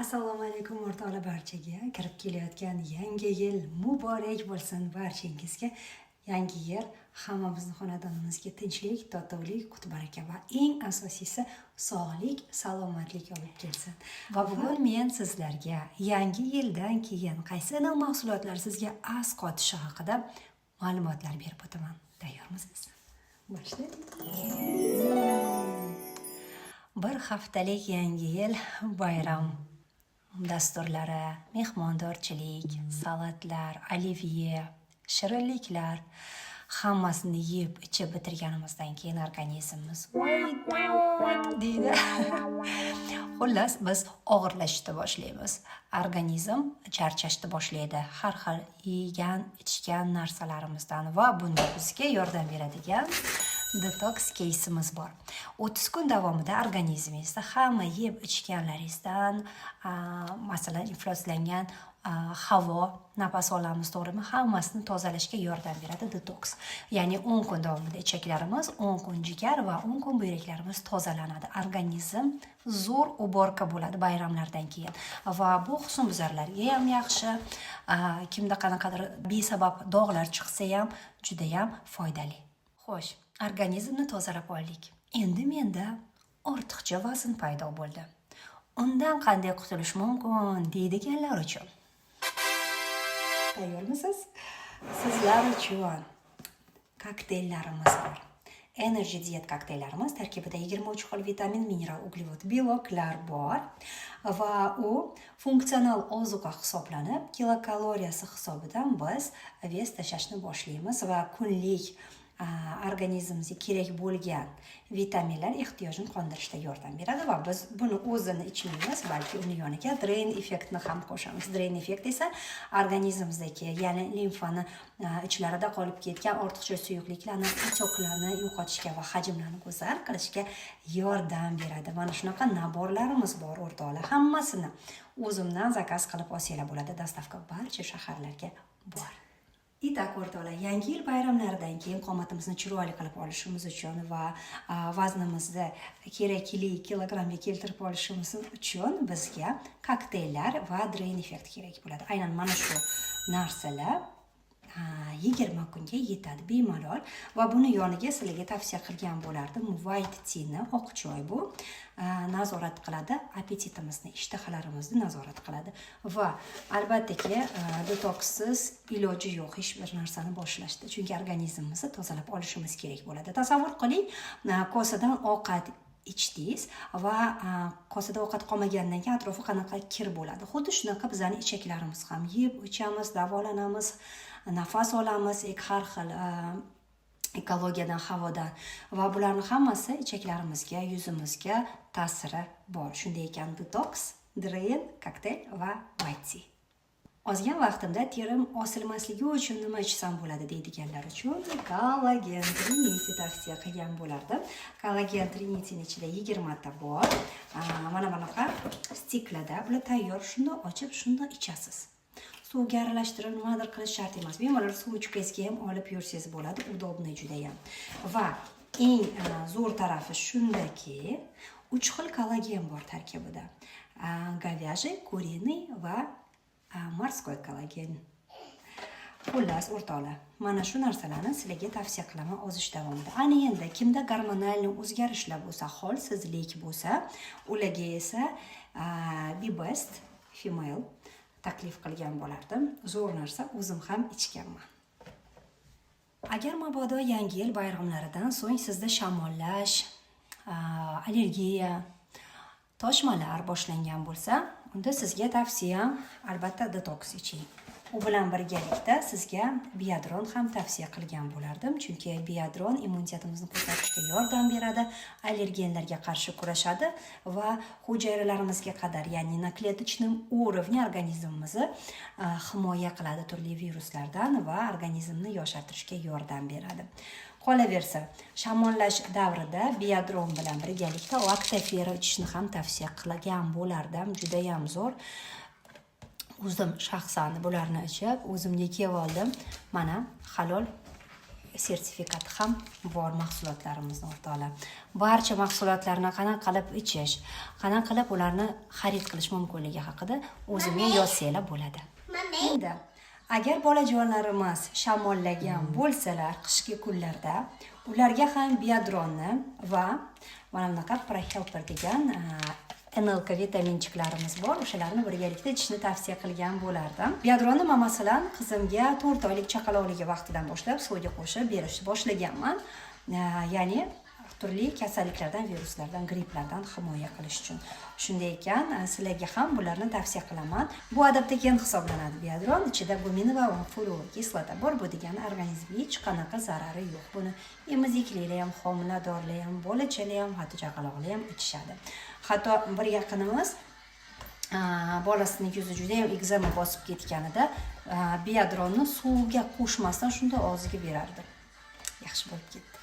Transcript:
Assalomu alaykum o'rtoqlar barchaga. Kirib kelayotgan yangi yil muborak bo'lsin barchangizga. Yangi yil hammamizning xonadonimizga tinchlik, totuvlik, qut-baraka va eng asosiysi sog'lik, salomatlik olib kelsin. Va bugun men sizlarga yangi yildan keyin qaysi mahsulotlar sizga as qotishi haqida ma'lumotlar berib o'taman. Tayyormisiz? Boshlaylik. Bir haftalik yangi yil bayram dasturlari, mehmondorchilik, salatlar, olivye, shirinliklar hammasini yeb, ichib bitirganimizdan keyin organizmimiz deydi. Xullas, biz og'irlashishni boshlaymiz. Organizm charchashni boshlaydi. Har xil yegan, ichgan narsalarimizdan va bunda bizga yordam beradigan detox keysimiz bor. 30 kun davomida organizmingizda hamma yeb ichganlaringizdan, masalan, ifloslangan havo, nafas olamiz, to'g'rimi? Hammasini tozalashga yordam beradi detox. Ya'ni 10 kun davomida ichaklarimiz, 10 kun jigar va 10 kun buyraklarimiz tozalanadi. Organizm zo'r uborka bo'ladi bayramlardan keyin. Va bu husnbuzarlarga ham yaxshi, kimda qanaqadir besabab dog'lar chiqsa ham juda ham foydali. Xo'sh, organizmni tozalab oldik. Endi menda ortiqcha vazn paydo bo'ldi. Undan qanday qutulish mumkin deydiganlar uchun. Tayyormisiz? Sizlar uchun kokteyllarimiz bor. Energy Diet kokteyllarimiz tarkibida 23 xil vitamin, mineral, uglevod, beloklar bor va u funksional ozuqa hisoblanib, kilokaloriyasi hisobidan biz vez tashlashni boshlaymiz va kunlik organizmimizga kerak bo'lgan vitaminlar ehtiyojini qondirishda yordam beradi va biz buni o'zini ichmaymiz, balki uni yoniga drain effektni ham qo'shamiz. Drain effekt esa organizmimizdagi, ya'ni limfani ichlarida qolib ketgan ortiqcha suyuqliklarni, otoklarni yo'qotishga va hajmlarni go'zal qilishga yordam beradi. Mana shunaqa naborlarimiz bor o'rtoqlar. Hammasini o'zimdan zakaz qilib olsanglar bo'ladi. Dastavka barcha shaharlarga bor. Itak o'rtoqlar, yangi yil bayramlaridan keyin qomatimizni chiroyli qilib olishimiz uchun va vaznimizni kerakli kilogrammga keltirib olishimiz uchun bizga kokteyllar va drain effekt kerak bo'ladi. Aynan mana shu narsalar 20 kunga yetadi bemalol va buni yoniga sizlarga tavsiya qilgan bo'lardim. White tea'ni, oq choy bu nazorat qiladi, apetitimizni, ishtahalarimizni nazorat qiladi va albatta detoksiz iloji yo'q hech bir narsani boshlashda, chunki organizmimizni tozalab olishimiz kerak bo'ladi. Tasavvur qiling, kosadan ovqat ichdingiz va kosada ovqat qolmagandan keyin atrofi qanaqa kir bo'ladi. Xuddi shunaqa bizning ichaklarimiz ham yeb, ichamiz, davolanamiz, nafas olamiz, har xil ekologiyadan, havodan va bularning hammasi ichaklarimizga, yuzimizga ta'siri bor. Shunday ekan detox, drain, kokteyl va white tea. Ozgan vaqtimda terim osilmasligi uchun nima ichsam bo'ladi deydiganlar uchun kollagen Trinity tavsiya qilgan bo'lardim. Kollagen Trinity'ning ichida 20 ta bor. Mana bunaqa stiklada, bular tayyor, shuni ochib, shuni ichasiz. Suvga aralashtirib nimadir qilish shart emas. Bemalol sumchkangizga ham olib yursangiz bo'ladi, udobniy juda ham. Va eng zo'r tarafi shundaki, 3 xil kollagen bor tarkibida. Говяжий, куриный va morskoy kollagen. Xullas o'rtoqlar, mana shu narsalarni sizlarga tavsiya qilaman ozish davomida. Ana endi kimda gormonal o'zgarishlar bo'lsa, holsizlik bo'lsa, ularga esa Be Best Female taklif qilgan bo'lardim. Zo'r narsa, o'zim ham ichganman. Agar mabodo yangi yil bayramlaridan so'ng sizda shamollash, allergiya, toshmalar boshlangan bo'lsa, unda sizga tavsiyam albatta detoks iching. U bilan birgalikda sizga biodron ham tavsiya qilgan bo'lardim, chunki biodron immunitetimizni ko'tarishga yordam beradi, allergenlarga qarshi kurashadi va hujayralarimizga qadar, ya'ni na клеточном уровне organizmimizni himoya qiladi turli viruslardan va organizmni yoshartirishga yordam beradi. Qolaversa, shamollash davrida biodron bilan birgalikda Lactofero ichishni ham tavsiya qilgan bo'lardim. Juda ham zo'r. O'zim shaxsan bularni ichib, o'zimga kelib oldim. Mana halol sertifikati ham bor mahsulotlarimizni o'rtoqlar. Barcha mahsulotlarni qanaqa qilib ichish, qanaqa qilib ularni xarid qilish mumkinligi haqida o'zimga yozsanglar bo'ladi. Endi agar bolajonlarimiz shamollagan bo'lsalar qishki kunlarda, ularga ham biodronni va mana bunaqa ProHelper degan NLK vitaminchiklarimiz bor. O'shalarni birgalikda ichishni tavsiya qilgan bo'lardim. Biodronni men masalan qizimga 4 oylik chaqaloqligi vaqtidan boshlab suvga qo'shib berishni boshlaganman. Ya'ni turli kasalliklardan, viruslardan, gripplardan himoya qilish uchun. Shunday ekan, sizlarga ham bularni tavsiya qilaman. Bu adaptogen hisoblanadi biodron. Ichida gumin va folik kislota bor. Bu degani organizmga hech qanaqa zarari yo'q. Buni emiziklilar ham, homiladorlar ham, bolachalar ham, hatto chaqaloqlar ham ichishadi. Hatto bir yaqinimiz bolasining yuzi juda ham egzama bosib ketganida biodronni suvga qo'shmasdan shunda og'ziga berardi. Yaxshi bo'lib ketdi.